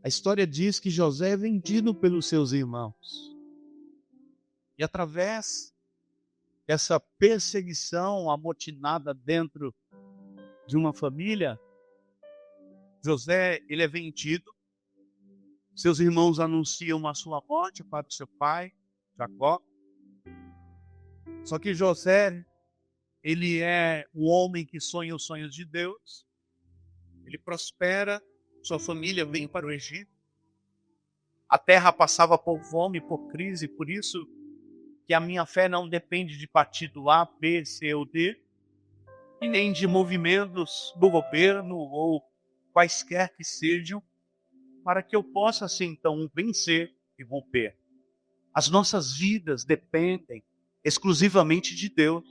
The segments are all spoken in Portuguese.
A história diz que José é vendido pelos seus irmãos. E através dessa perseguição amotinada dentro de uma família, José, ele é vendido. Seus irmãos anunciam a sua morte para o seu pai, Jacó. Só que José, ele é um homem que sonha os sonhos de Deus. Ele prospera, sua família vem para o Egito. A terra passava por fome, por crise, por isso que a minha fé não depende de partido A, B, C ou D, e nem de movimentos do governo ou quaisquer que sejam, para que eu possa, assim, então, vencer e romper. As nossas vidas dependem exclusivamente de Deus.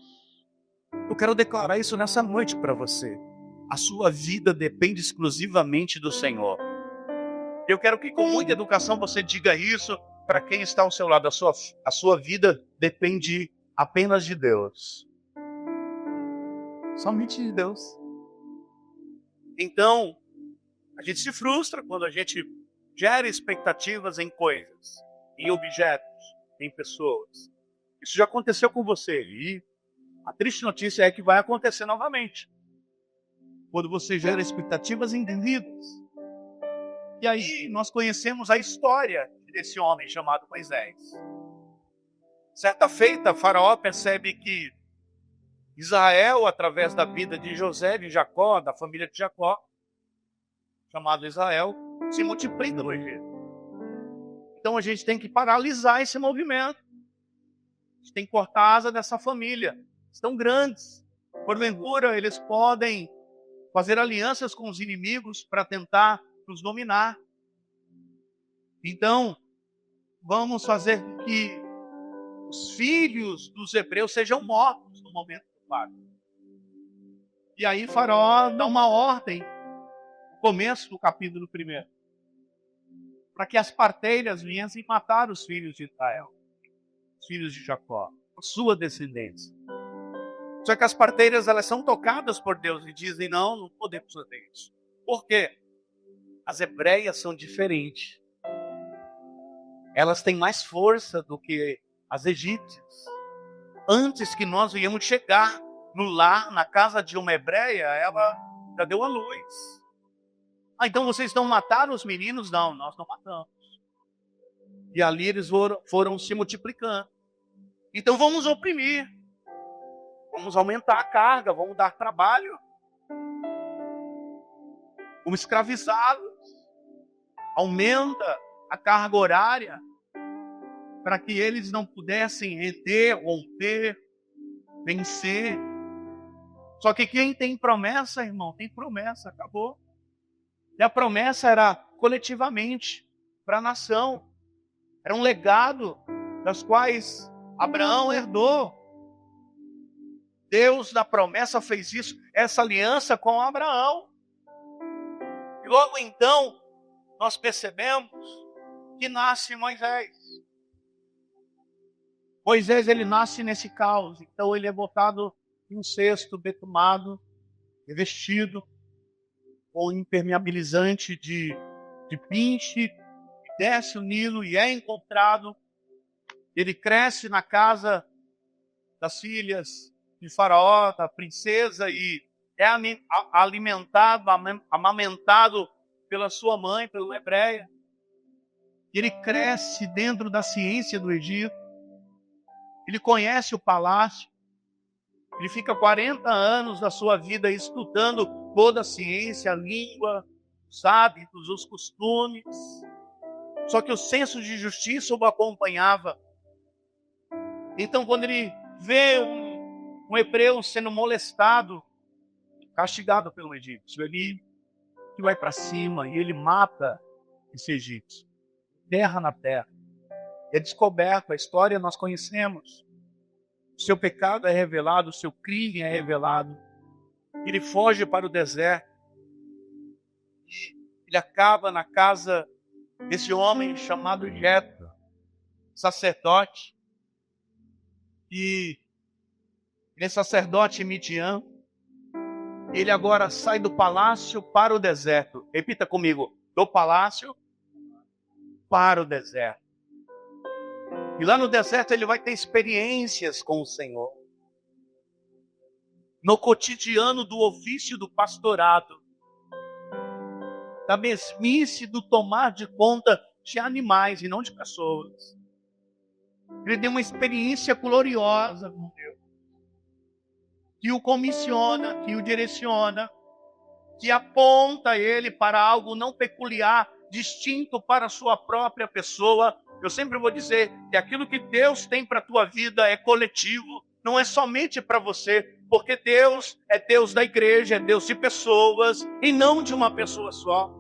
Eu quero declarar isso nessa noite para você. A sua vida depende exclusivamente do Senhor. Eu quero que com muita educação você diga isso para quem está ao seu lado. A sua vida depende apenas de Deus. Somente de Deus. Então, a gente se frustra quando a gente gera expectativas em coisas, em objetos, em pessoas. Isso já aconteceu com você e a triste notícia é que vai acontecer novamente. Quando você gera expectativas indevidas. E aí nós conhecemos a história desse homem chamado Moisés. Certa feita, Faraó percebe que Israel, através da vida de José, de Jacó, da família de Jacó, chamado Israel, se multiplica no Egito. Então a gente tem que paralisar esse movimento. A gente tem que cortar a asa dessa família. Estão grandes. Porventura, eles podem fazer alianças com os inimigos para tentar nos dominar. Então, vamos fazer com que os filhos dos hebreus sejam mortos no momento do parto. E aí Faraó dá uma ordem, no começo do capítulo 1, para que as parteiras viessem matar os filhos de Israel, os filhos de Jacó, a sua descendência. Só que as parteiras, elas são tocadas por Deus e dizem, não podemos fazer isso. Por quê? As hebreias são diferentes. Elas têm mais força do que as egípcias. Antes que nós viemos chegar no lar, na casa de uma hebreia, ela já deu a luz. Então vocês não mataram os meninos? Não, nós não matamos. E ali eles foram se multiplicando. Então vamos oprimir. Vamos aumentar a carga, vamos dar trabalho. Vamos escravizá-los. Aumenta a carga horária para que eles não pudessem render, romper, vencer. Só que quem tem promessa, irmão, tem promessa, acabou. E a promessa era coletivamente para a nação. Era um legado das quais Abraão herdou. Deus da promessa fez isso, essa aliança com Abraão. E logo então, nós percebemos que nasce Moisés. Moisés, ele nasce nesse caos, então ele é botado em um cesto betumado, revestido com impermeabilizante de pinche, desce o Nilo e é encontrado. Ele cresce na casa das filhas de Faraó, da princesa, e é alimentado, amamentado pela sua mãe, pela hebreia. Ele cresce dentro da ciência do Egito. Ele conhece o palácio. Ele fica 40 anos da sua vida estudando toda a ciência, a língua, os hábitos, os costumes. Só que o senso de justiça o acompanhava. Então, quando ele vê um hebreu sendo molestado, castigado pelo egípcio, ele vai para cima e ele mata esse egípcio. Terra na terra. É descoberto, a história nós conhecemos. O seu pecado é revelado, o seu crime é revelado. Ele foge para o deserto. Ele acaba na casa desse homem chamado Jetro, sacerdote. E ele é sacerdote midian. Ele agora sai do palácio para o deserto. Repita comigo, do palácio para o deserto. E lá no deserto ele vai ter experiências com o Senhor. No cotidiano do ofício do pastorado, da mesmice do tomar de conta de animais e não de pessoas. Ele tem uma experiência gloriosa com Deus, que o comissiona, que o direciona, que aponta ele para algo não peculiar, distinto para a sua própria pessoa. Eu sempre vou dizer que aquilo que Deus tem para a tua vida é coletivo, não é somente para você, porque Deus é Deus da igreja, é Deus de pessoas e não de uma pessoa só.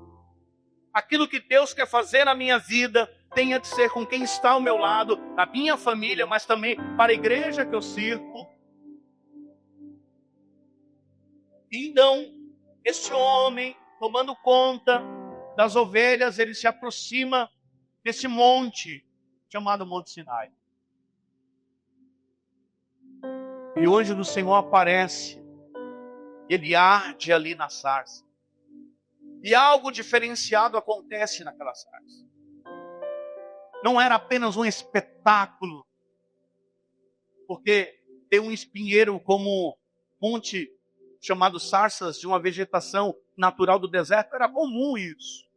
Aquilo que Deus quer fazer na minha vida tenha de ser com quem está ao meu lado, na minha família, mas também para a igreja que eu sirvo. E então, esse homem, tomando conta das ovelhas, ele se aproxima desse monte, chamado Monte Sinai. E o anjo do Senhor aparece, ele arde ali na sarça. E algo diferenciado acontece naquela sarça. Não era apenas um espetáculo, porque tem um espinheiro como monte chamado sarças de uma vegetação natural do deserto, era comum isso.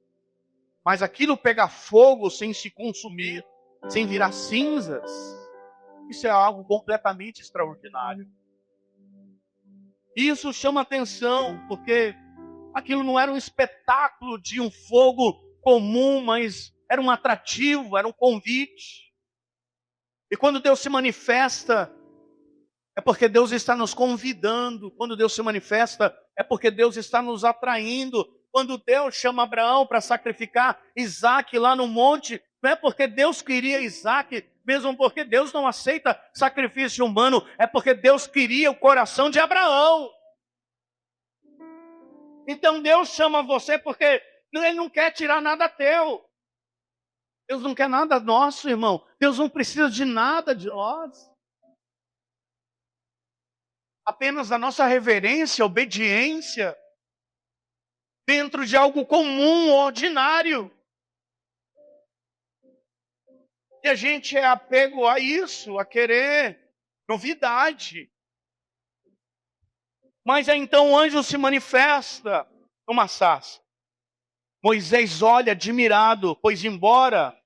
Mas aquilo pegar fogo sem se consumir, sem virar cinzas, isso é algo completamente extraordinário. Isso chama atenção, porque aquilo não era um espetáculo de um fogo comum, mas era um atrativo, era um convite. E quando Deus se manifesta, é porque Deus está nos convidando. Quando Deus se manifesta, é porque Deus está nos atraindo. Quando Deus chama Abraão para sacrificar Isaac lá no monte, não é porque Deus queria Isaac, mesmo porque Deus não aceita sacrifício humano, é porque Deus queria o coração de Abraão. Então Deus chama você porque Ele não quer tirar nada teu. Deus não quer nada nosso, irmão. Deus não precisa de nada de nós. Apenas a nossa reverência, obediência, dentro de algo comum, ordinário. E a gente é apego a isso, a querer novidade. Mas aí então o anjo se manifesta numa sarça. Moisés olha admirado, pois embora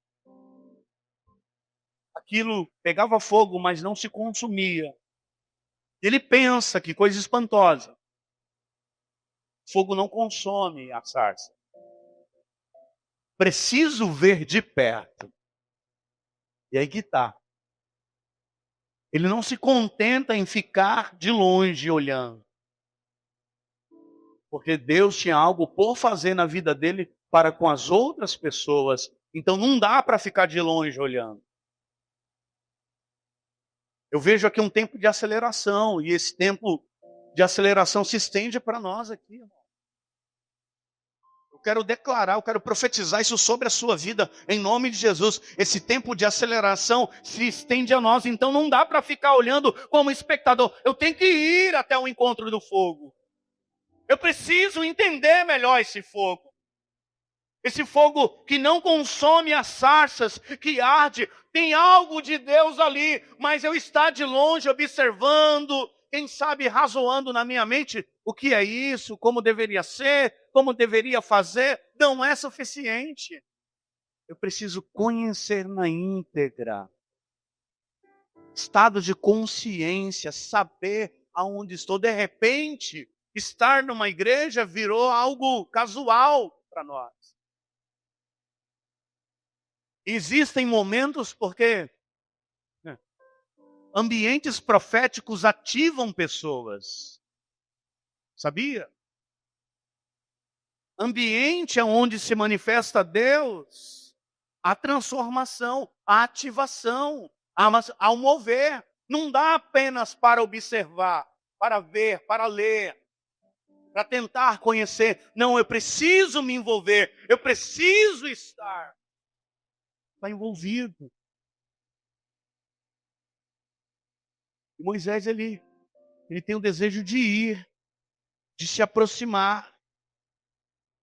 aquilo pegava fogo, mas não se consumia. Ele pensa, que coisa espantosa. Fogo não consome a sarça. Preciso ver de perto. E aí que está. Ele não se contenta em ficar de longe olhando. Porque Deus tinha algo por fazer na vida dele para com as outras pessoas. Então não dá para ficar de longe olhando. Eu vejo aqui um tempo de aceleração. E esse tempo de aceleração se estende para nós aqui, irmão. Eu quero declarar, eu quero profetizar isso sobre a sua vida, em nome de Jesus. Esse tempo de aceleração se estende a nós, então não dá para ficar olhando como espectador. Eu tenho que ir até o encontro do fogo. Eu preciso entender melhor esse fogo. Esse fogo que não consome as sarças, que arde. Tem algo de Deus ali, mas eu estar de longe observando, quem sabe razoando na minha mente, o que é isso, como deveria ser, como deveria fazer, não é suficiente. Eu preciso conhecer na íntegra. Estado de consciência, saber aonde estou. De repente, estar numa igreja virou algo casual para nós. Existem momentos porque ambientes proféticos ativam pessoas. Sabia? Ambiente onde se manifesta Deus, a transformação, a ativação, ao mover. Não dá apenas para observar, para ver, para ler, para tentar conhecer. Não, eu preciso me envolver, eu preciso estar. Está envolvido. E Moisés, ele tem o desejo de ir, de se aproximar,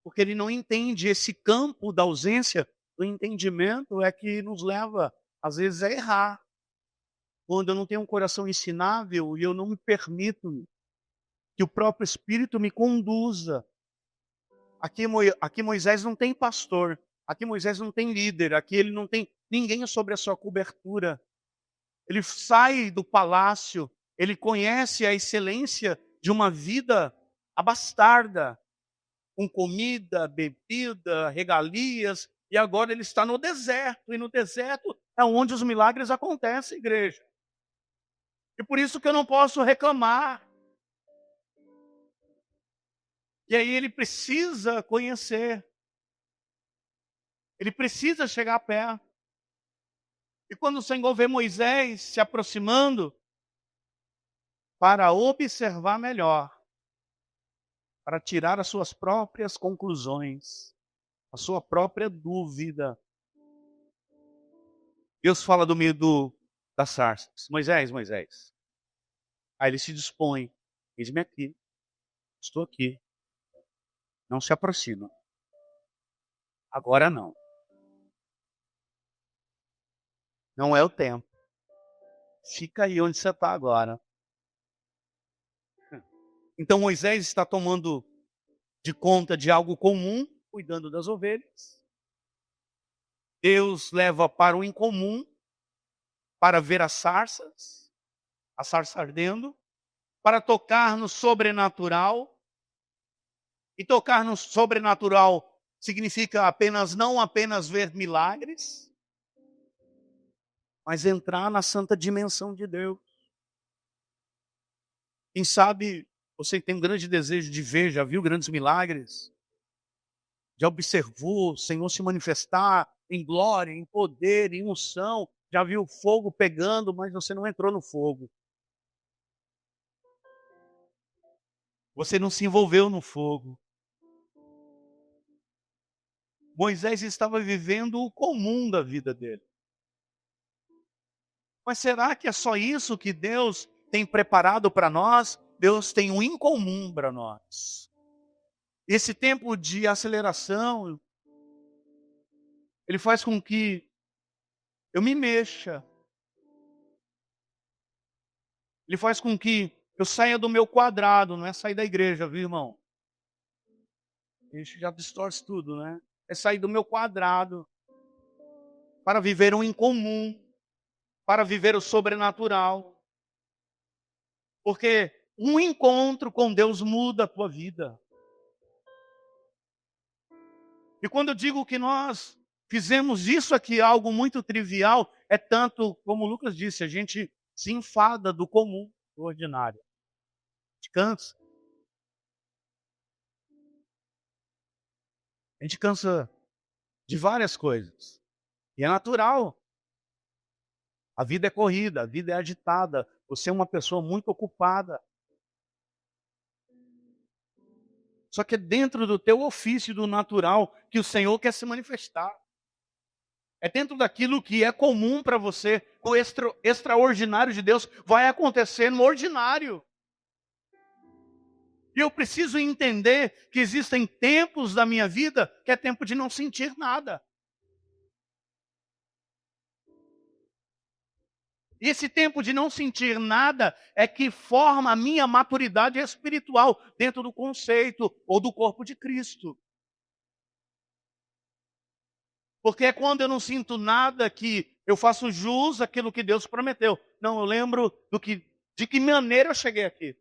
porque ele não entende esse campo da ausência do entendimento é que nos leva, às vezes, a errar. Quando eu não tenho um coração ensinável e eu não me permito que o próprio Espírito me conduza. Aqui Moisés não tem pastor, aqui Moisés não tem líder, aqui ele não tem ninguém sobre a sua cobertura. Ele sai do palácio, ele conhece a excelência de uma vida abastarda, com comida, bebida, regalias, e agora ele está no deserto, e no deserto é onde os milagres acontecem, igreja. E por isso que eu não posso reclamar. E aí ele precisa conhecer. Ele precisa chegar perto. E quando o Senhor vê Moisés se aproximando, para observar melhor, para tirar as suas próprias conclusões, a sua própria dúvida. Deus fala do meio das sarças: Moisés, Moisés. Aí ele se dispõe: eis-me aqui, estou aqui. Não se aproxima. Agora não. Não é o tempo. Fica aí onde você está agora. Então Moisés está tomando de conta de algo comum, cuidando das ovelhas. Deus leva para o incomum, para ver as sarças, a sarça ardendo, para tocar no sobrenatural. E tocar no sobrenatural significa não apenas ver milagres, mas entrar na santa dimensão de Deus. Quem sabe você tem um grande desejo de ver, já viu grandes milagres? Já observou o Senhor se manifestar em glória, em poder, em unção? Já viu fogo pegando, mas você não entrou no fogo. Você não se envolveu no fogo. Moisés estava vivendo o comum da vida dele. Mas será que é só isso que Deus tem preparado para nós? Deus tem um incomum para nós. Esse tempo de aceleração, ele faz com que eu me mexa. Ele faz com que eu saia do meu quadrado, não é sair da igreja, viu, irmão? A gente já distorce tudo, né? É sair do meu quadrado para viver um incomum, para viver o sobrenatural. Porque um encontro com Deus muda a tua vida. E quando eu digo que nós fizemos isso aqui, algo muito trivial, é tanto, como o Lucas disse, a gente se enfada do comum, do ordinário. A gente cansa. A gente cansa de várias coisas. E é natural. A vida é corrida, a vida é agitada. Você é uma pessoa muito ocupada. Só que é dentro do teu ofício, do natural, que o Senhor quer se manifestar. É dentro daquilo que é comum para você. O extraordinário de Deus vai acontecer no ordinário. E eu preciso entender que existem tempos da minha vida que é tempo de não sentir nada. E esse tempo de não sentir nada é que forma a minha maturidade espiritual dentro do conceito ou do corpo de Cristo. Porque é quando eu não sinto nada que eu faço jus àquilo que Deus prometeu. Não, eu lembro de que maneira eu cheguei aqui.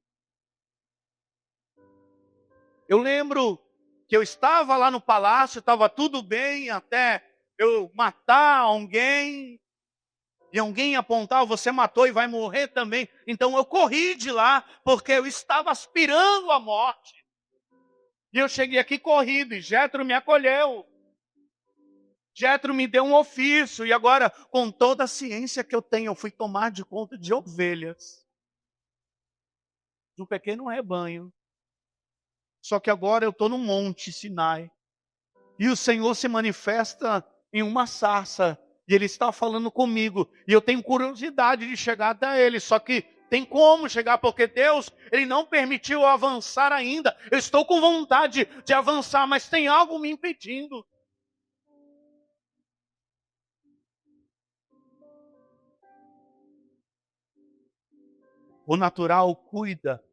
Eu lembro que eu estava lá no palácio, estava tudo bem até eu matar alguém. E alguém apontar, você matou e vai morrer também. Então eu corri de lá, porque eu estava aspirando à morte. E eu cheguei aqui corrido, e Jétro me acolheu. Jétro me deu um ofício, e agora, com toda a ciência que eu tenho, eu fui tomar de conta de ovelhas. De um pequeno rebanho. Só que agora eu estou no Monte Sinai. E o Senhor se manifesta em uma sarça. E Ele está falando comigo. E eu tenho curiosidade de chegar até Ele. Só que tem como chegar, porque Deus, Ele não permitiu eu avançar ainda. Eu estou com vontade de avançar, mas tem algo me impedindo. o natural cuida,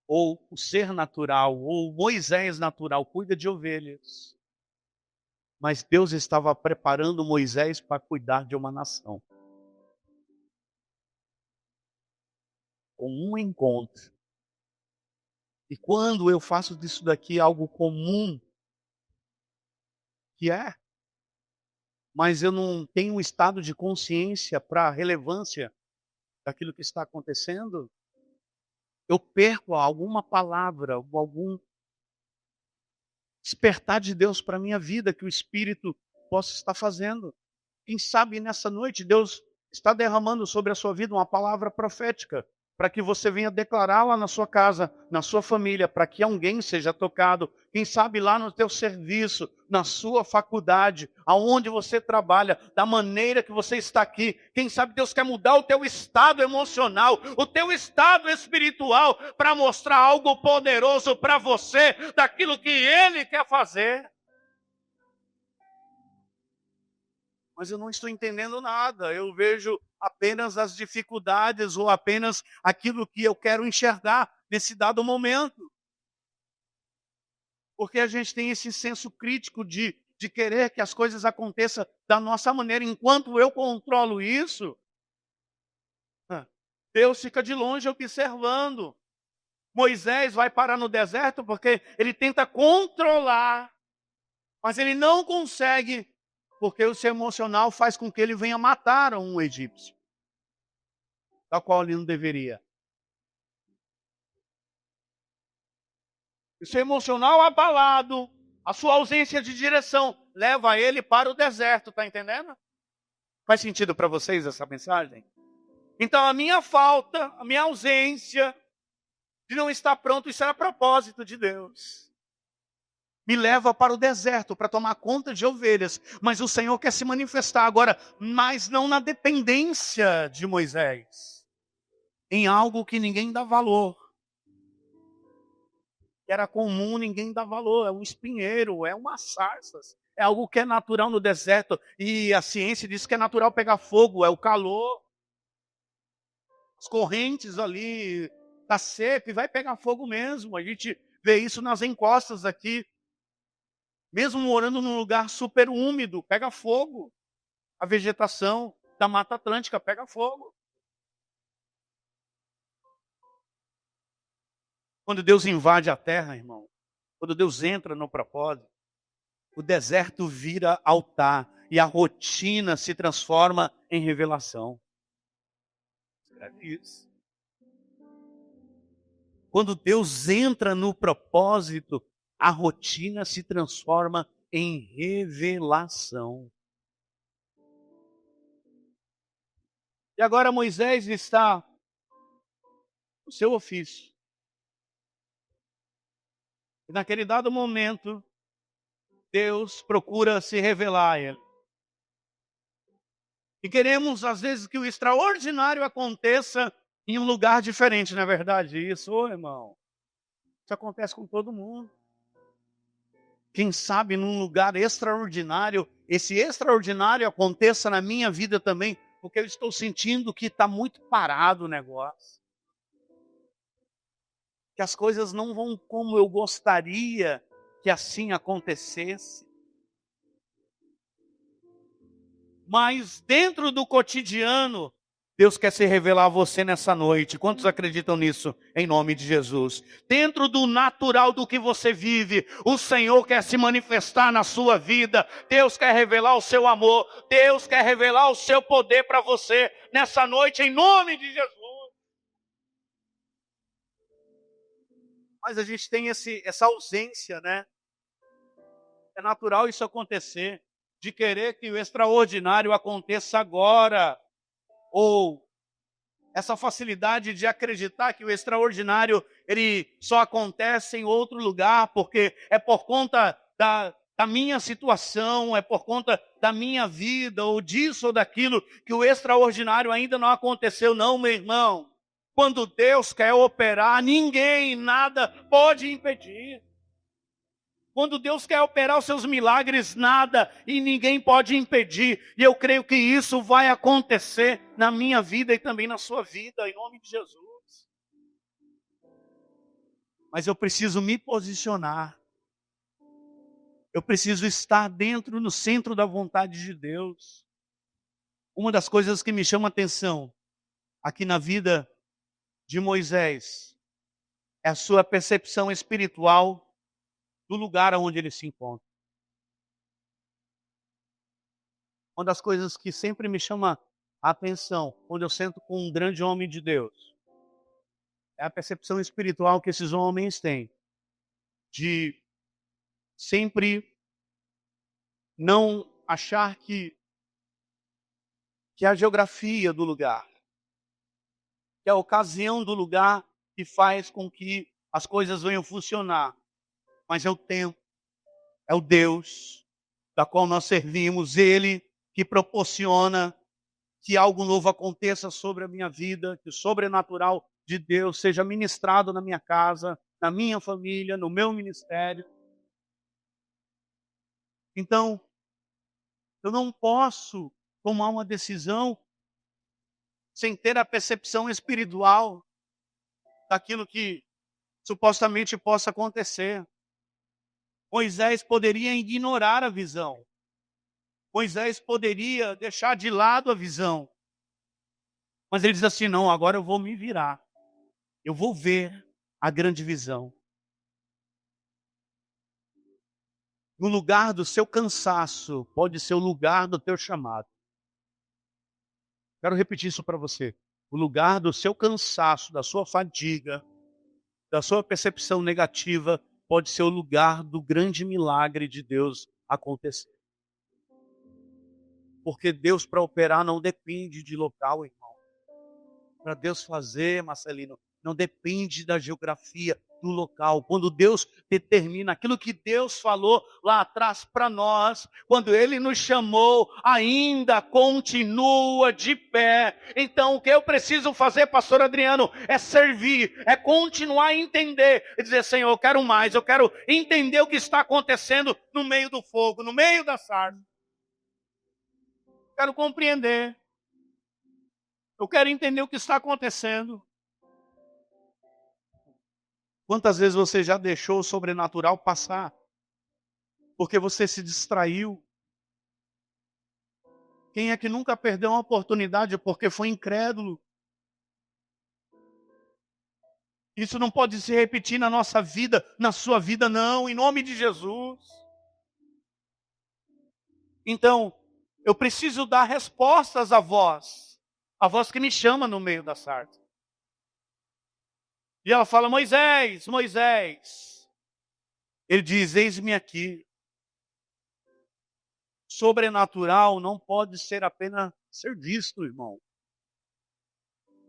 ou o ser natural, ou Moisés natural cuida de ovelhas. Mas Deus estava preparando Moisés para cuidar de uma nação. Com um encontro. E quando eu faço disso daqui algo comum, que é, mas eu não tenho um estado de consciência para a relevância daquilo que está acontecendo, eu perco alguma palavra, ou algum despertar de Deus para a minha vida, que o Espírito possa estar fazendo. Quem sabe nessa noite Deus está derramando sobre a sua vida uma palavra profética, para que você venha declará-la na sua casa, na sua família, para que alguém seja tocado. Quem sabe lá no teu serviço, na sua faculdade, aonde você trabalha, da maneira que você está aqui. Quem sabe Deus quer mudar o teu estado emocional, o teu estado espiritual, para mostrar algo poderoso para você, daquilo que Ele quer fazer. Mas eu não estou entendendo nada, eu vejo apenas as dificuldades ou apenas aquilo que eu quero enxergar nesse dado momento. Porque a gente tem esse senso crítico de querer que as coisas aconteçam da nossa maneira. Enquanto eu controlo isso, Deus fica de longe observando. Moisés vai parar no deserto porque ele tenta controlar, mas ele não consegue, porque o seu emocional faz com que ele venha matar um egípcio, da qual ele não deveria. O seu emocional abalado, a sua ausência de direção, leva ele para o deserto, está entendendo? Faz sentido para vocês essa mensagem? Então a minha falta, a minha ausência de não estar pronto, isso era propósito de Deus. Me leva para o deserto para tomar conta de ovelhas. Mas o Senhor quer se manifestar agora, mas não na dependência de Moisés. Em algo que ninguém dá valor. Que era comum, ninguém dá valor. É um espinheiro, é umas sarsas. É algo que é natural no deserto. E a ciência diz que é natural pegar fogo, é o calor. As correntes ali, tá seco e vai pegar fogo mesmo. A gente vê isso nas encostas aqui. Mesmo morando num lugar super úmido, pega fogo. A vegetação da Mata Atlântica pega fogo. Quando Deus invade a terra, irmão, quando Deus entra no propósito, o deserto vira altar e a rotina se transforma em revelação. Escreve isso. Quando Deus entra no propósito, a rotina se transforma em revelação. E agora Moisés está no seu ofício. E naquele dado momento, Deus procura se revelar a ele. E queremos, às vezes, que o extraordinário aconteça em um lugar diferente, não é verdade isso, ô irmão? Isso acontece com todo mundo. Quem sabe num lugar extraordinário, esse extraordinário aconteça na minha vida também, porque eu estou sentindo que está muito parado o negócio. Que as coisas não vão como eu gostaria que assim acontecesse. Mas dentro do cotidiano, Deus quer se revelar a você nessa noite. Quantos acreditam nisso? Em nome de Jesus. Dentro do natural do que você vive, o Senhor quer se manifestar na sua vida. Deus quer revelar o seu amor. Deus quer revelar o seu poder para você nessa noite, em nome de Jesus. Mas a gente tem essa ausência, né? É natural isso acontecer, de querer que o extraordinário aconteça agora. Ou essa facilidade de acreditar que o extraordinário ele só acontece em outro lugar, porque é por conta da minha situação, é por conta da minha vida, ou disso ou daquilo, que o extraordinário ainda não aconteceu. Não, meu irmão. Quando Deus quer operar, ninguém, nada pode impedir. Quando Deus quer operar os seus milagres, nada e ninguém pode impedir. E eu creio que isso vai acontecer na minha vida e também na sua vida, em nome de Jesus. Mas eu preciso me posicionar. Eu preciso estar dentro, no centro da vontade de Deus. Uma das coisas que me chama a atenção aqui na vida de Moisés é a sua percepção espiritual do lugar onde ele se encontra. Uma das coisas que sempre me chama a atenção quando eu sento com um grande homem de Deus é a percepção espiritual que esses homens têm de sempre não achar que a geografia do lugar, que a ocasião do lugar que faz com que as coisas venham funcionar, mas é o tempo, é o Deus da qual nós servimos, Ele que proporciona que algo novo aconteça sobre a minha vida, que o sobrenatural de Deus seja ministrado na minha casa, na minha família, no meu ministério. Então, eu não posso tomar uma decisão sem ter a percepção espiritual daquilo que supostamente possa acontecer. Moisés poderia ignorar a visão. Moisés poderia deixar de lado a visão. Mas ele diz assim, não, agora eu vou me virar. Eu vou ver a grande visão. No lugar do seu cansaço, pode ser o lugar do teu chamado. Quero repetir isso para você. O lugar do seu cansaço, da sua fadiga, da sua percepção negativa, pode ser o lugar do grande milagre de Deus acontecer. Porque Deus, para operar, não depende de local, irmão. Para Deus fazer, Marcelino, não depende da geografia do local. Quando Deus determina aquilo que Deus falou lá atrás para nós, quando Ele nos chamou, ainda continua de pé. Então o que eu preciso fazer, pastor Adriano, é servir, é continuar a entender, e dizer, Senhor, eu quero mais, eu quero entender o que está acontecendo no meio do fogo, no meio da sarça. Quero compreender. Eu quero entender o que está acontecendo. Quantas vezes você já deixou o sobrenatural passar? Porque você se distraiu. Quem é que nunca perdeu uma oportunidade porque foi incrédulo? Isso não pode se repetir na nossa vida, na sua vida não, em nome de Jesus. Então, eu preciso dar respostas à voz que me chama no meio da sarça. E ela fala, Moisés, Moisés. Ele diz, eis-me aqui. Sobrenatural não pode ser apenas ser visto, irmão.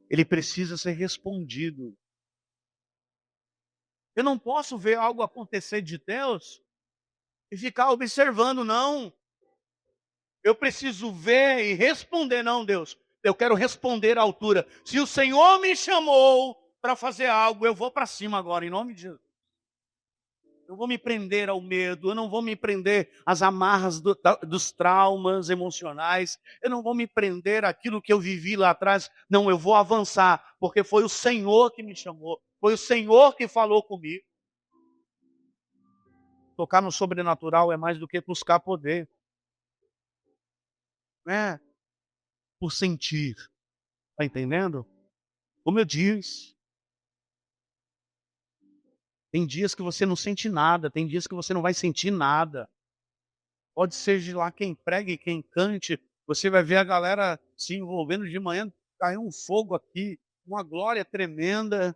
Ele precisa ser respondido. Eu não posso ver algo acontecer de Deus e ficar observando, não. Eu preciso ver e responder, não, Deus. Eu quero responder à altura. Se o Senhor me chamou para fazer algo, eu vou para cima agora, em nome de Jesus. Eu vou me prender ao medo, eu não vou me prender às amarras dos traumas emocionais, eu não vou me prender àquilo que eu vivi lá atrás. Não, eu vou avançar, porque foi o Senhor que me chamou, foi o Senhor que falou comigo. Tocar no sobrenatural é mais do que buscar poder. Não é por sentir. Está entendendo? Como eu disse, tem dias que você não sente nada, tem dias que você não vai sentir nada. Pode ser de lá quem pregue, quem cante, você vai ver a galera se envolvendo de manhã, caiu um fogo aqui, uma glória tremenda.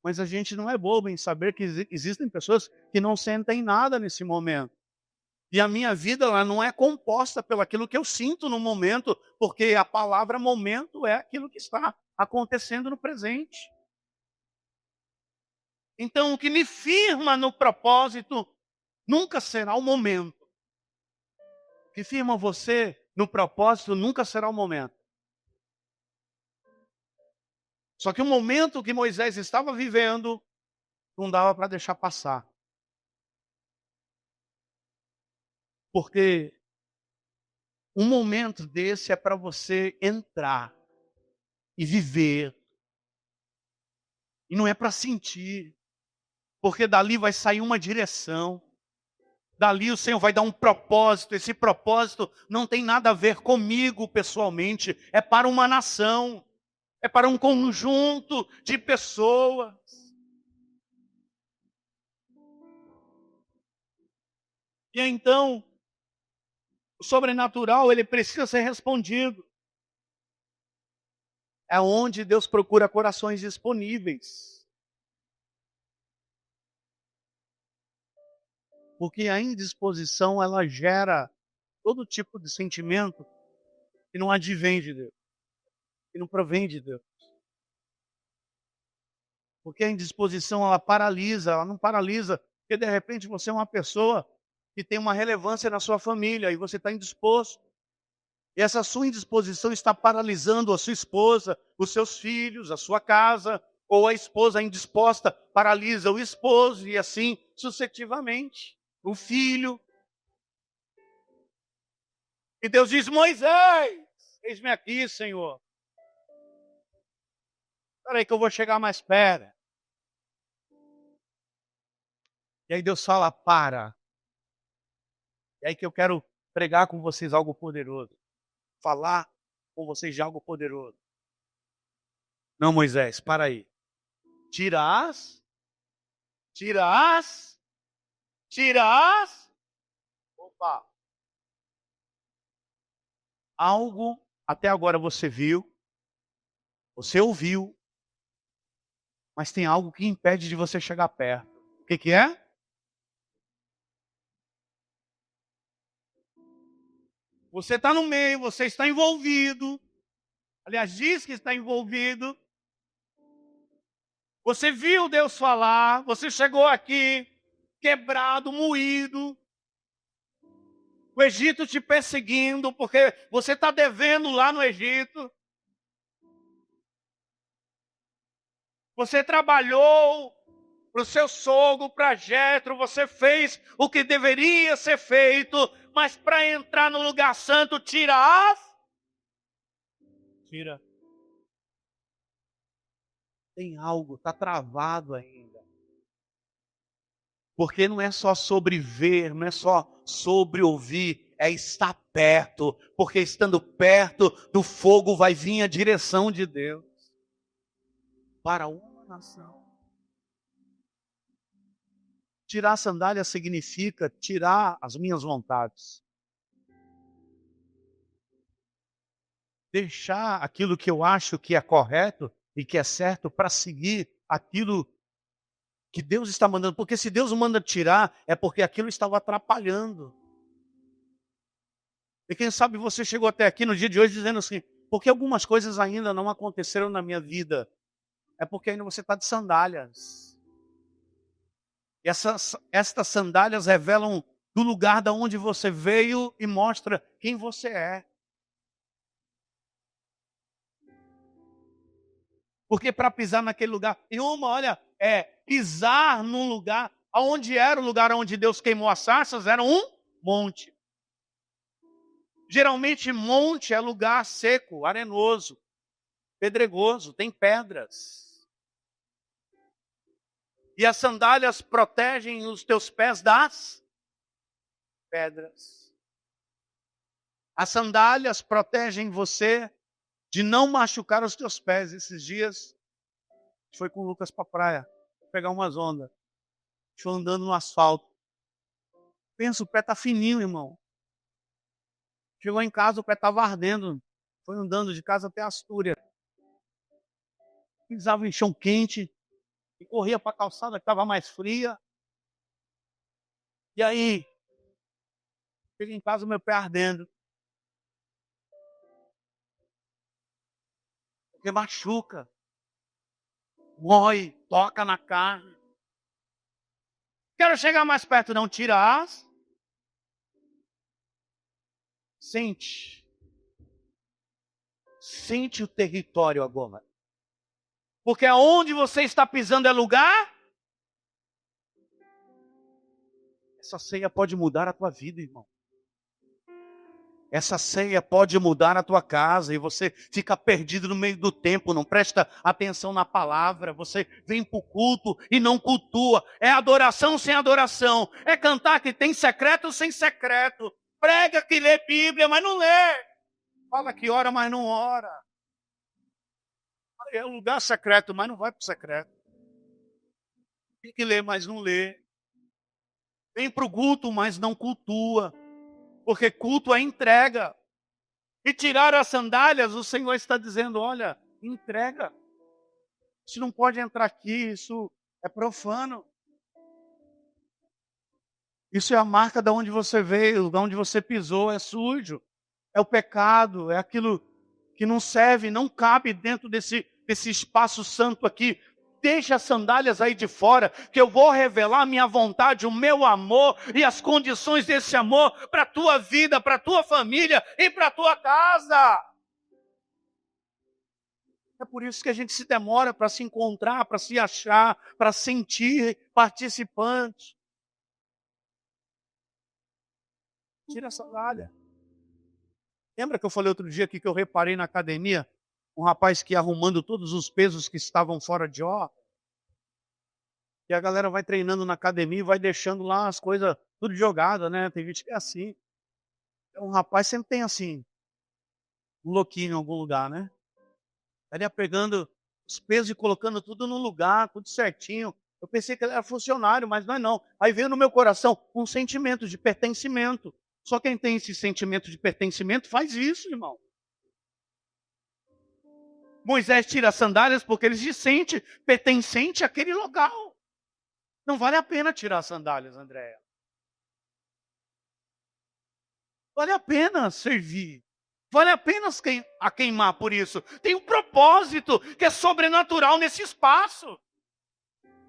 Mas a gente não é bobo em saber que existem pessoas que não sentem nada nesse momento. E a minha vida ela não é composta pelo aquilo que eu sinto no momento, porque a palavra momento é aquilo que está acontecendo no presente. Então, o que me firma no propósito nunca será o momento. O que firma você no propósito nunca será o momento. Só que o momento que Moisés estava vivendo, não dava para deixar passar. Porque um momento desse é para você entrar e viver. E não é para sentir. Porque dali vai sair uma direção. Dali o Senhor vai dar um propósito. Esse propósito não tem nada a ver comigo pessoalmente. É para uma nação. É para um conjunto de pessoas. E então, o sobrenatural, ele precisa ser respondido. É onde Deus procura corações disponíveis. Porque a indisposição, ela gera todo tipo de sentimento que não advém de Deus, que não provém de Deus. Porque a indisposição, ela paralisa, ela não paralisa, porque de repente você é uma pessoa que tem uma relevância na sua família e você está indisposto. E essa sua indisposição está paralisando a sua esposa, os seus filhos, a sua casa, ou a esposa indisposta paralisa o esposo e assim sucessivamente. O filho. E Deus diz: Moisés, eis-me aqui, Senhor. Espera aí que eu vou chegar mais perto. E aí Deus fala: para. E aí que eu quero pregar com vocês algo poderoso. Falar com vocês de algo poderoso. Não, Moisés, para aí. Tirás. Opa. Algo até agora você viu, você ouviu, mas tem algo que impede de você chegar perto. O que é? Você está no meio, você está envolvido. Aliás, diz que está envolvido. Você viu Deus falar, você chegou aqui quebrado, moído. O Egito te perseguindo, porque você está devendo lá no Egito. Você trabalhou para o seu sogro, para Jetro, você fez o que deveria ser feito, mas para entrar no lugar santo, tira. Tem algo, está travado ainda. Porque não é só sobre ver, não é só sobre ouvir, é estar perto. Porque estando perto do fogo vai vir a direção de Deus para uma nação. Tirar a sandália significa tirar as minhas vontades. Deixar aquilo que eu acho que é correto e que é certo para seguir aquilo que Deus está mandando. Porque se Deus manda tirar, é porque aquilo estava atrapalhando. E quem sabe você chegou até aqui no dia de hoje dizendo assim: porque algumas coisas ainda não aconteceram na minha vida. É porque ainda você está de sandálias. E estas sandálias revelam do lugar da onde você veio e mostra quem você é. Porque para pisar naquele lugar, olha, pisar num lugar, aonde era o lugar onde Deus queimou as sarças, era um monte. Geralmente monte é lugar seco, arenoso, pedregoso, tem pedras. E as sandálias protegem os teus pés das pedras. As sandálias protegem você de não machucar os teus pés. Esses dias, a gente foi com o Lucas para a praia, pegar umas ondas. A gente foi andando no asfalto. Pensa, o pé tá fininho, irmão. Chegou em casa, o pé estava ardendo. Foi andando de casa até Astúria. Pisava em chão quente e corria para a calçada que estava mais fria. E aí, cheguei em casa, o meu pé ardendo. Porque machuca, mói, toca na carne. Quero chegar mais perto, não tira as. Sente. Sente o território agora. Porque aonde você está pisando é lugar. Essa ceia pode mudar a tua vida, irmão. Essa ceia pode mudar a tua casa e você fica perdido no meio do tempo, não presta atenção na palavra, você vem para o culto e não cultua. É adoração sem adoração, é cantar que tem secreto sem secreto, prega que lê Bíblia, mas não lê, fala que ora, mas não ora. É um lugar secreto, mas não vai para o secreto. Tem que ler, mas não lê. Vem para o culto, mas não cultua. Porque culto é entrega. E tirar as sandálias, o Senhor está dizendo, olha, entrega. Você não pode entrar aqui, isso é profano. Isso é a marca de onde você veio, de onde você pisou, é sujo. É o pecado, é aquilo que não serve, não cabe dentro desse espaço santo aqui. Deixa as sandálias aí de fora, que eu vou revelar a minha vontade, o meu amor e as condições desse amor para a tua vida, para a tua família e para a tua casa. É por isso que a gente se demora para se encontrar, para se achar, para sentir participante. Tira a sandália. Lembra que eu falei outro dia aqui que eu reparei na academia, um rapaz que ia arrumando todos os pesos que estavam fora de ordem? E a galera vai treinando na academia e vai deixando lá as coisas tudo jogadas, né? Tem gente que é assim. Um rapaz sempre tem assim, um louquinho em algum lugar, né? Estaria pegando os pesos e colocando tudo no lugar, tudo certinho. Eu pensei que ele era funcionário, mas não é não. Aí veio no meu coração um sentimento de pertencimento. Só quem tem esse sentimento de pertencimento faz isso, irmão. Moisés tira as sandálias porque ele se sente pertencente àquele local. Não vale a pena tirar as sandálias, Andréia. Vale a pena servir. Vale a pena queimar por isso. Tem um propósito que é sobrenatural nesse espaço.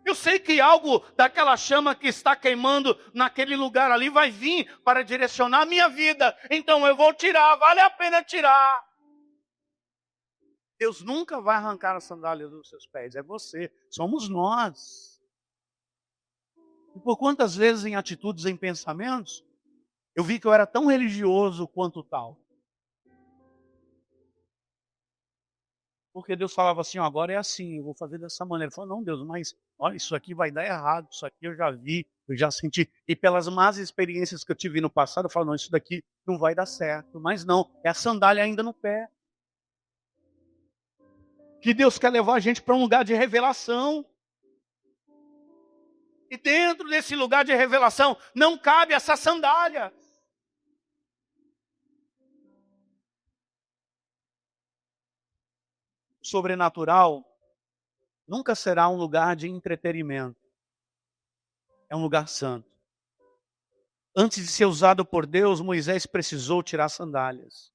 Eu sei que algo daquela chama que está queimando naquele lugar ali vai vir para direcionar a minha vida. Então eu vou tirar, vale a pena tirar. Deus nunca vai arrancar a sandália dos seus pés, é você, somos nós. E por quantas vezes em atitudes, em pensamentos, eu vi que eu era tão religioso quanto tal. Porque Deus falava assim, ó, agora é assim, eu vou fazer dessa maneira. Eu falava, não, Deus, mas olha, isso aqui vai dar errado, isso aqui eu já vi, eu já senti. E pelas más experiências que eu tive no passado, eu falo, não, isso daqui não vai dar certo. Mas não, é a sandália ainda no pé. Que Deus quer levar a gente para um lugar de revelação. E dentro desse lugar de revelação, não cabe essa sandália. O sobrenatural nunca será um lugar de entretenimento. É um lugar santo. Antes de ser usado por Deus, Moisés precisou tirar sandálias,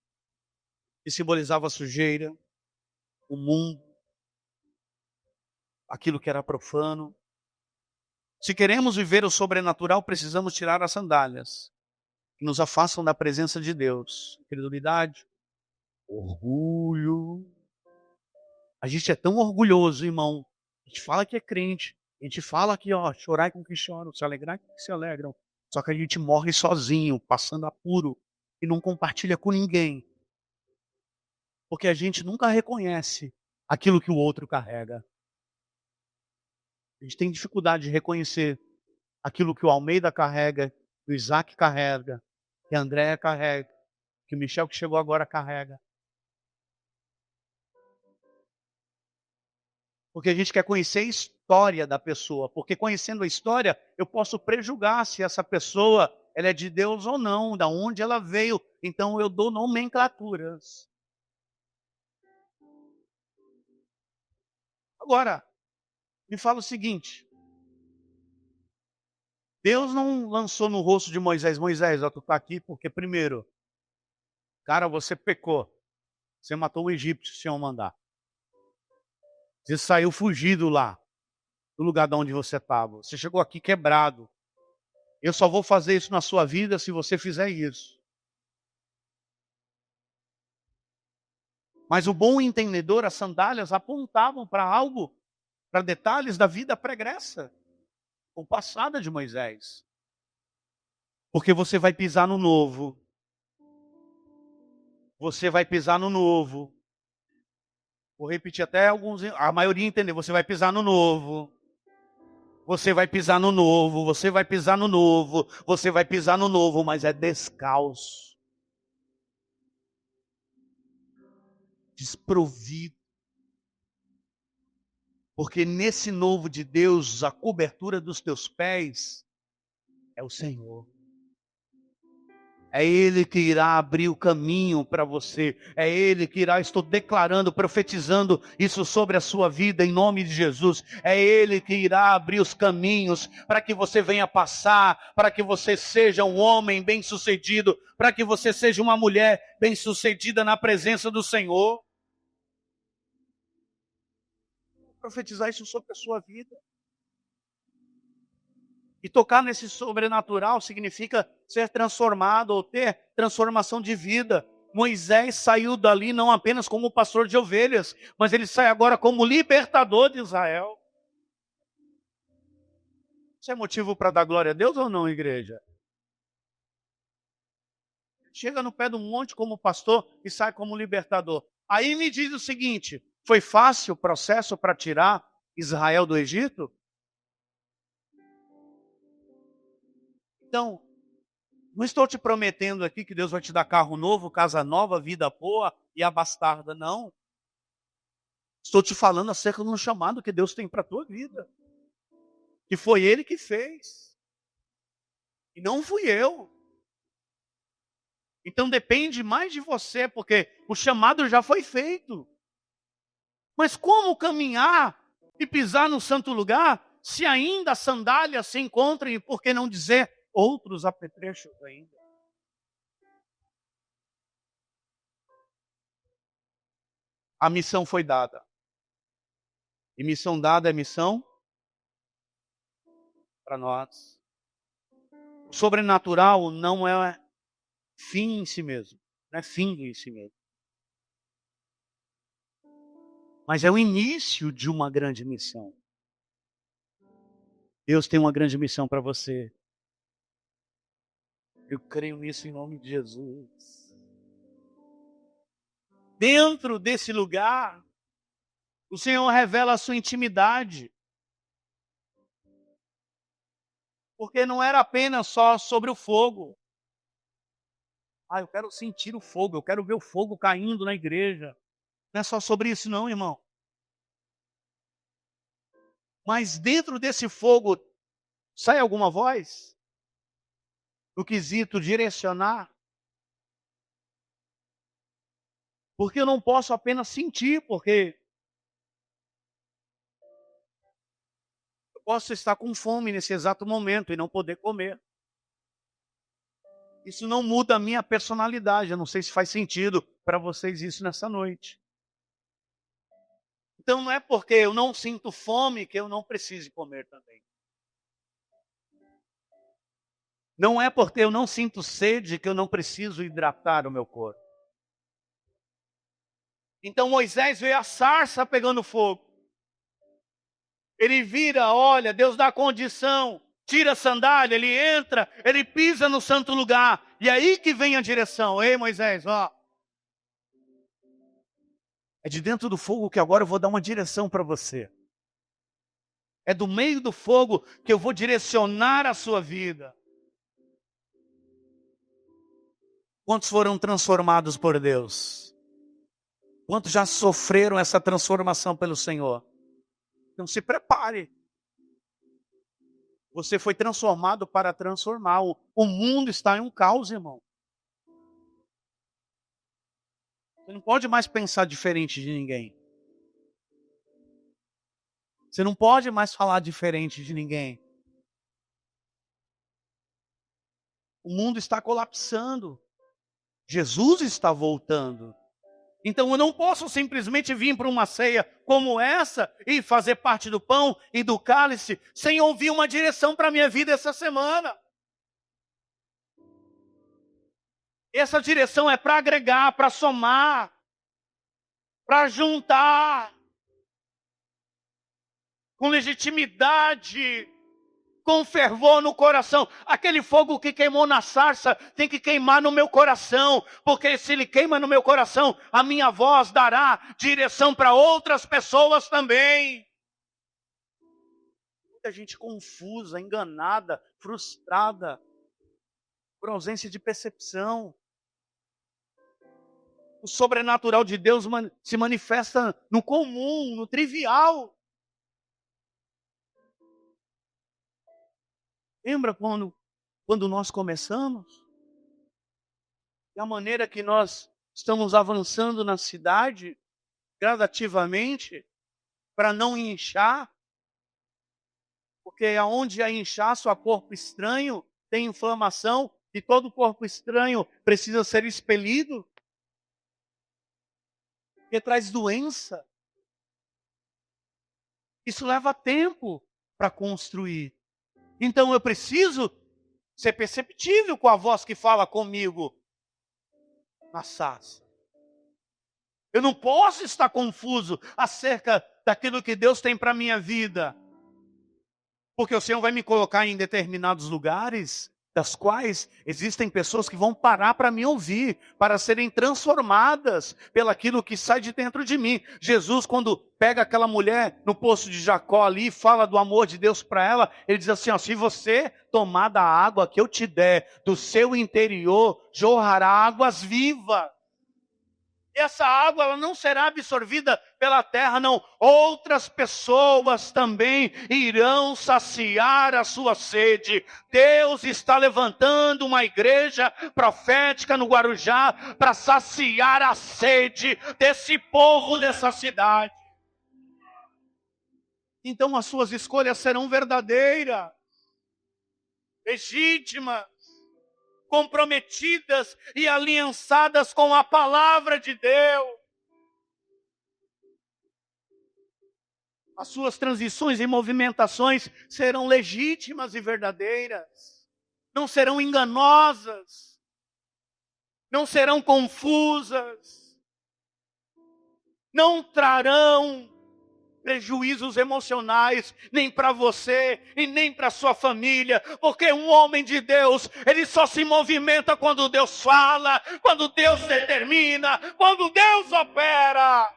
que simbolizava a sujeira, o mundo, aquilo que era profano. Se queremos viver o sobrenatural, precisamos tirar as sandálias, que nos afastam da presença de Deus. Credulidade, orgulho. A gente é tão orgulhoso, irmão. A gente fala que é crente. A gente fala que, ó, chorar com que choram, se alegrar com que se alegram. Só que a gente morre sozinho, passando apuro, e não compartilha com ninguém. Porque a gente nunca reconhece aquilo que o outro carrega. A gente tem dificuldade de reconhecer aquilo que o Almeida carrega, que o Isaac carrega, que a Andréa carrega, que o Michel que chegou agora carrega. Porque a gente quer conhecer a história da pessoa, porque conhecendo a história, eu posso prejulgar se essa pessoa ela é de Deus ou não, da onde ela veio. Então eu dou nomenclaturas. Agora, me fala o seguinte. Deus não lançou no rosto de Moisés, Moisés, ó, tu está aqui porque primeiro, cara, você pecou. Você matou um egípcio sem eu mandar. Você saiu fugido lá, do lugar de onde você estava. Você chegou aqui quebrado. Eu só vou fazer isso na sua vida se você fizer isso. Mas o bom entendedor, as sandálias apontavam para algo, para detalhes da vida pregressa, ou passada de Moisés. Porque você vai pisar no novo. Você vai pisar no novo. Vou repetir até alguns, a maioria entender. Você vai pisar no novo. Você vai pisar no novo, você vai pisar no novo, você vai pisar no novo, mas é descalço. Desprovido. Porque nesse novo de Deus, a cobertura dos teus pés é o Senhor. É Ele que irá abrir o caminho para você. É Ele que irá, estou declarando, profetizando isso sobre a sua vida em nome de Jesus. É Ele que irá abrir os caminhos para que você venha passar, para que você seja um homem bem-sucedido, para que você seja uma mulher bem-sucedida na presença do Senhor. Profetizar isso sobre a sua vida. E tocar nesse sobrenatural significa ser transformado ou ter transformação de vida. Moisés saiu dali não apenas como pastor de ovelhas, mas ele sai agora como libertador de Israel. Isso é motivo para dar glória a Deus ou não, igreja? Chega no pé do monte como pastor e sai como libertador. Aí me diz o seguinte: foi fácil o processo para tirar Israel do Egito? Então, não estou te prometendo aqui que Deus vai te dar carro novo, casa nova, vida boa e abastarda, não. Estou te falando acerca de um chamado que Deus tem para a tua vida. Que foi Ele que fez. E não fui eu. Então depende mais de você, porque o chamado já foi feito. Mas como caminhar e pisar no santo lugar, se ainda as sandálias se encontram, e por que não dizer outros apetrechos ainda? A missão foi dada. E missão dada é missão para nós. O sobrenatural não é fim em si mesmo. Não é fim em si mesmo. Mas é o início de uma grande missão. Deus tem uma grande missão para você. Eu creio nisso em nome de Jesus. Dentro desse lugar, o Senhor revela a sua intimidade. Porque não era apenas só sobre o fogo. Ah, eu quero sentir o fogo, eu quero ver o fogo caindo na igreja. Não é só sobre isso não, irmão. Mas dentro desse fogo, sai alguma voz? No quesito direcionar? Porque eu não posso apenas sentir, porque eu posso estar com fome nesse exato momento e não poder comer. Isso não muda a minha personalidade. Eu não sei se faz sentido para vocês isso nessa noite. Então não é porque eu não sinto fome que eu não precise comer também. Não é porque eu não sinto sede que eu não preciso hidratar o meu corpo. Então Moisés vê a sarça pegando fogo. Ele vira, olha, Deus dá condição, tira a sandália, ele entra, ele pisa no santo lugar. E aí que vem a direção. Ei, Moisés, ó. É de dentro do fogo que agora eu vou dar uma direção para você. É do meio do fogo que eu vou direcionar a sua vida. Quantos foram transformados por Deus? Quantos já sofreram essa transformação pelo Senhor? Então se prepare. Você foi transformado para transformar. O mundo está em um caos, irmão. Você não pode mais pensar diferente de ninguém. Você não pode mais falar diferente de ninguém. O mundo está colapsando. Jesus está voltando. Então eu não posso simplesmente vir para uma ceia como essa e fazer parte do pão e do cálice sem ouvir uma direção para a minha vida essa semana. Essa direção é para agregar, para somar, para juntar, com legitimidade, com fervor no coração. Aquele fogo que queimou na sarça tem que queimar no meu coração, porque se ele queima no meu coração, a minha voz dará direção para outras pessoas também. Muita gente confusa, enganada, frustrada, por ausência de percepção. O sobrenatural de Deus se manifesta no comum, no trivial. Lembra quando nós começamos? E a maneira que nós estamos avançando na cidade, gradativamente, para não inchar? Porque aonde há inchaço, há corpo estranho, tem inflamação, e todo corpo estranho precisa ser expelido. Porque traz doença. Isso leva tempo para construir. Então eu preciso ser perceptível com a voz que fala comigo na sarça. Eu não posso estar confuso acerca daquilo que Deus tem para a minha vida. Porque o Senhor vai me colocar em determinados lugares, das quais existem pessoas que vão parar para me ouvir, para serem transformadas pelaquilo que sai de dentro de mim. Jesus, quando pega aquela mulher no poço de Jacó ali e fala do amor de Deus para ela, ele diz assim, ó, se você tomar da água que eu te der, do seu interior jorrará águas vivas. Essa água ela não será absorvida pela terra, não. Outras pessoas também irão saciar a sua sede. Deus está levantando uma igreja profética no Guarujá para saciar a sede desse povo, dessa cidade. Então as suas escolhas serão verdadeiras, legítimas, comprometidas e aliançadas com a palavra de Deus. As suas transições e movimentações serão legítimas e verdadeiras. Não serão enganosas. Não serão confusas. Não trarão prejuízos emocionais, nem para você e nem para sua família, porque um homem de Deus, ele só se movimenta quando Deus fala, quando Deus determina, quando Deus opera,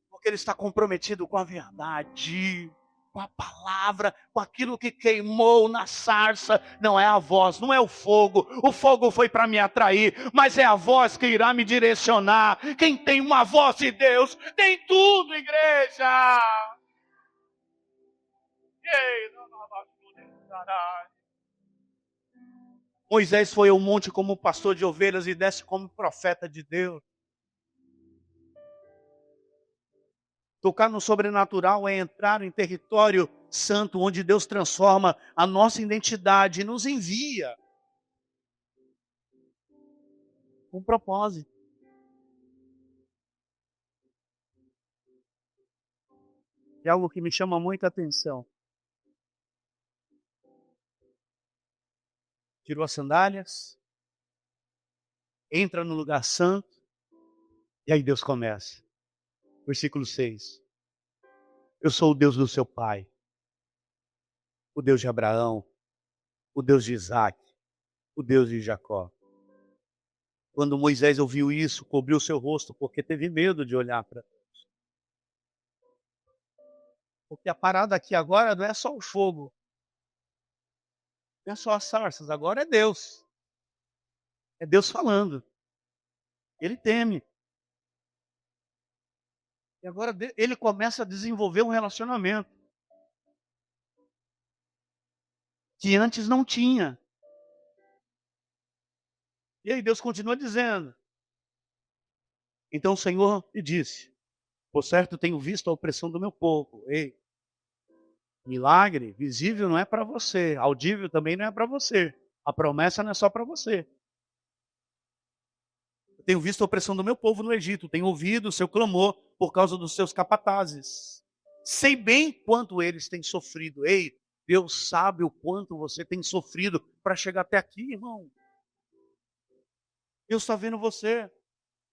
porque ele está comprometido com a verdade, com a palavra, com aquilo que queimou na sarça. Não é a voz, não é o fogo foi para me atrair, mas é a voz que irá me direcionar. Quem tem uma voz de Deus, tem tudo, igreja. Moisés foi ao monte como pastor de ovelhas e desce como profeta de Deus. Tocar no sobrenatural é entrar em território santo, onde Deus transforma a nossa identidade e nos envia com propósito. É algo que me chama muita atenção. Tirou as sandálias, entra no lugar santo, e aí Deus começa. Versículo 6. Eu sou o Deus do seu pai, o Deus de Abraão, o Deus de Isaac, o Deus de Jacó. Quando Moisés ouviu isso, cobriu seu rosto, porque teve medo de olhar para Deus. Porque a parada aqui agora não é só o fogo, não é só as sarças, agora é Deus. É Deus falando. Ele teme. E agora ele começa a desenvolver um relacionamento que antes não tinha. E aí Deus continua dizendo. Então o Senhor lhe disse, por certo tenho visto a opressão do meu povo. Ei, milagre visível não é para você, audível também não é para você. A promessa não é só para você. Eu tenho visto a opressão do meu povo no Egito, tenho ouvido o seu clamor por causa dos seus capatazes. Sei bem quanto eles têm sofrido. Ei, Deus sabe o quanto você tem sofrido para chegar até aqui, irmão. Deus está vendo você.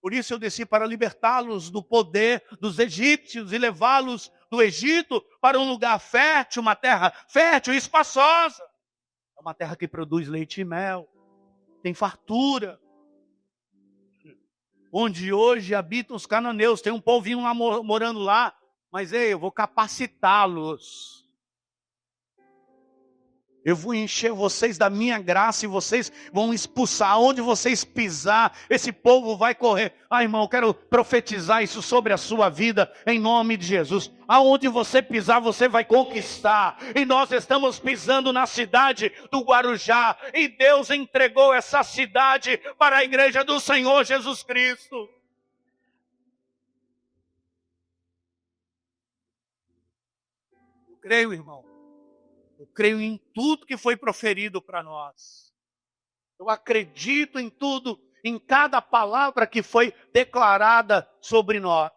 Por isso eu desci para libertá-los do poder dos egípcios e levá-los do Egito para um lugar fértil, uma terra fértil e espaçosa. É uma terra que produz leite e mel, tem fartura. Onde hoje habitam os cananeus, tem um povinho lá morando lá, mas ei, eu vou capacitá-los. Eu vou encher vocês da minha graça e vocês vão expulsar. Onde vocês pisar, esse povo vai correr. Ah, irmão, eu quero profetizar isso sobre a sua vida, em nome de Jesus. Aonde você pisar, você vai conquistar. E nós estamos pisando na cidade do Guarujá. E Deus entregou essa cidade para a igreja do Senhor Jesus Cristo. Eu creio, irmão. Eu creio em tudo que foi proferido para nós. Eu acredito em tudo, em cada palavra que foi declarada sobre nós.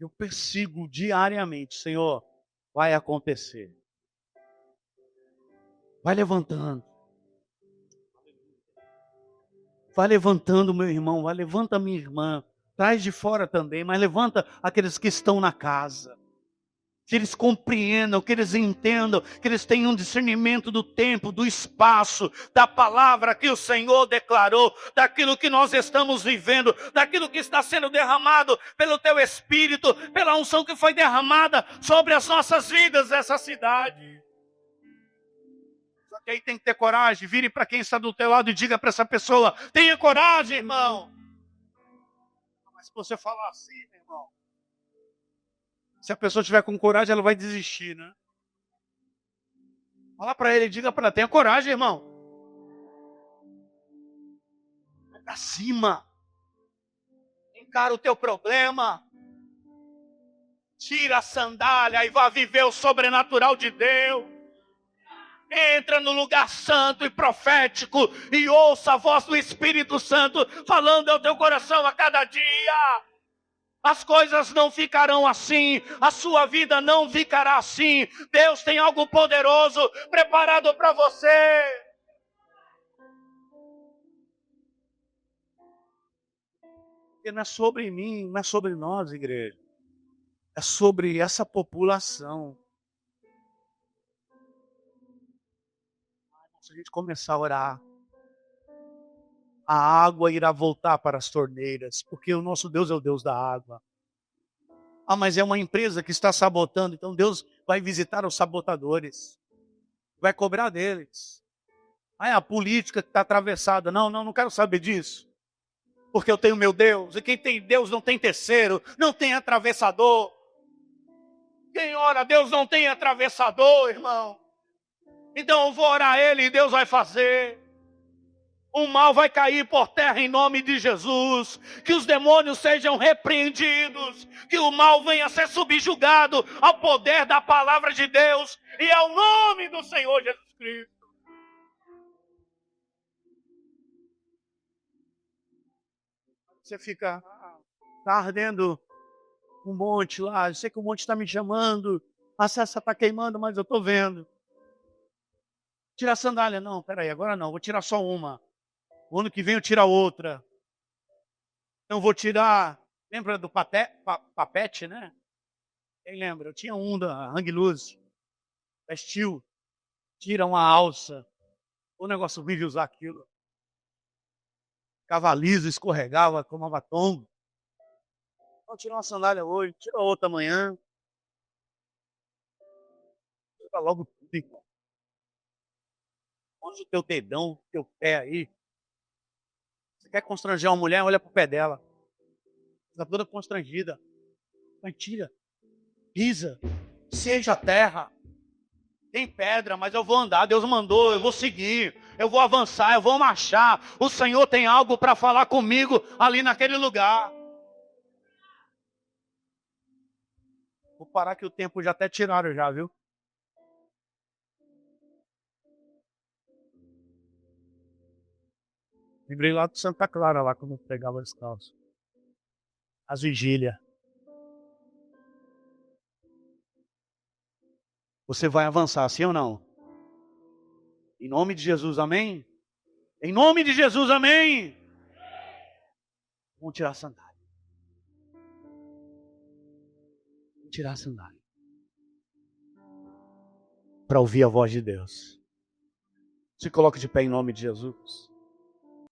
Eu persigo diariamente, Senhor, vai acontecer. Vai levantando. Vai levantando meu irmão, vai levanta minha irmã. Traz de fora também, mas levanta aqueles que estão na casa. Que eles compreendam, que eles entendam, que eles tenham um discernimento do tempo, do espaço, da palavra que o Senhor declarou, daquilo que nós estamos vivendo, daquilo que está sendo derramado pelo Teu Espírito, pela unção que foi derramada sobre as nossas vidas dessa cidade. Só que aí tem que ter coragem, vire para quem está do teu lado e diga para essa pessoa, tenha coragem, irmão. Mas se você falar assim, meu irmão, se a pessoa tiver com coragem, ela vai desistir, né? Fala para ele, diga para ela, tenha coragem, irmão. Vai para cima. Encara o teu problema. Tira a sandália e vá viver o sobrenatural de Deus. Entra no lugar santo e profético e ouça a voz do Espírito Santo falando ao teu coração a cada dia. As coisas não ficarão assim, a sua vida não ficará assim. Deus tem algo poderoso preparado para você. Porque não é sobre mim, não é sobre nós, igreja. É sobre essa população. Se a gente começar a orar, a água irá voltar para as torneiras, porque o nosso Deus é o Deus da água. Ah, mas é uma empresa que está sabotando, então Deus vai visitar os sabotadores, vai cobrar deles. Ah, é a política que está atravessada. Não quero saber disso, porque eu tenho meu Deus, e quem tem Deus não tem terceiro, não tem atravessador. Quem ora a Deus não tem atravessador, irmão. Então eu vou orar a Ele e Deus vai fazer. O mal vai cair por terra em nome de Jesus. Que os demônios sejam repreendidos. Que o mal venha a ser subjugado ao poder da palavra de Deus. E ao nome do Senhor Jesus Cristo. Você fica, está ardendo um monte lá. Eu sei que o monte está me chamando. A cessa está queimando, mas eu estou vendo. Tira a sandália. Não, peraí, agora não. Vou tirar só uma. O ano que vem eu tiro a outra. Então vou tirar... Lembra do papete, né? Quem lembra? Eu tinha um da Hang Loose. Da Steel. Tira uma alça. O negócio ruim de usar aquilo. Ficava liso, escorregava, tomava tombo. Vou tirar uma sandália hoje, tira outra amanhã. Tira logo tudo, irmão. Onde o teu dedão, teu pé aí? Você quer constranger uma mulher, olha pro pé dela. Está toda constrangida. Mas tira. Pisa. Seja a terra. Tem pedra, mas eu vou andar. Deus mandou, eu vou seguir. Eu vou avançar, eu vou marchar. O Senhor tem algo para falar comigo ali naquele lugar. Vou parar que o tempo já até tiraram já, viu? Lembrei lá de Santa Clara, lá quando eu pegava as calças. As vigílias. Você vai avançar, sim ou não? Em nome de Jesus, amém? Em nome de Jesus, amém? Vamos tirar a sandália. Vamos tirar a sandália. Para ouvir a voz de Deus. Se coloque de pé em nome de Jesus.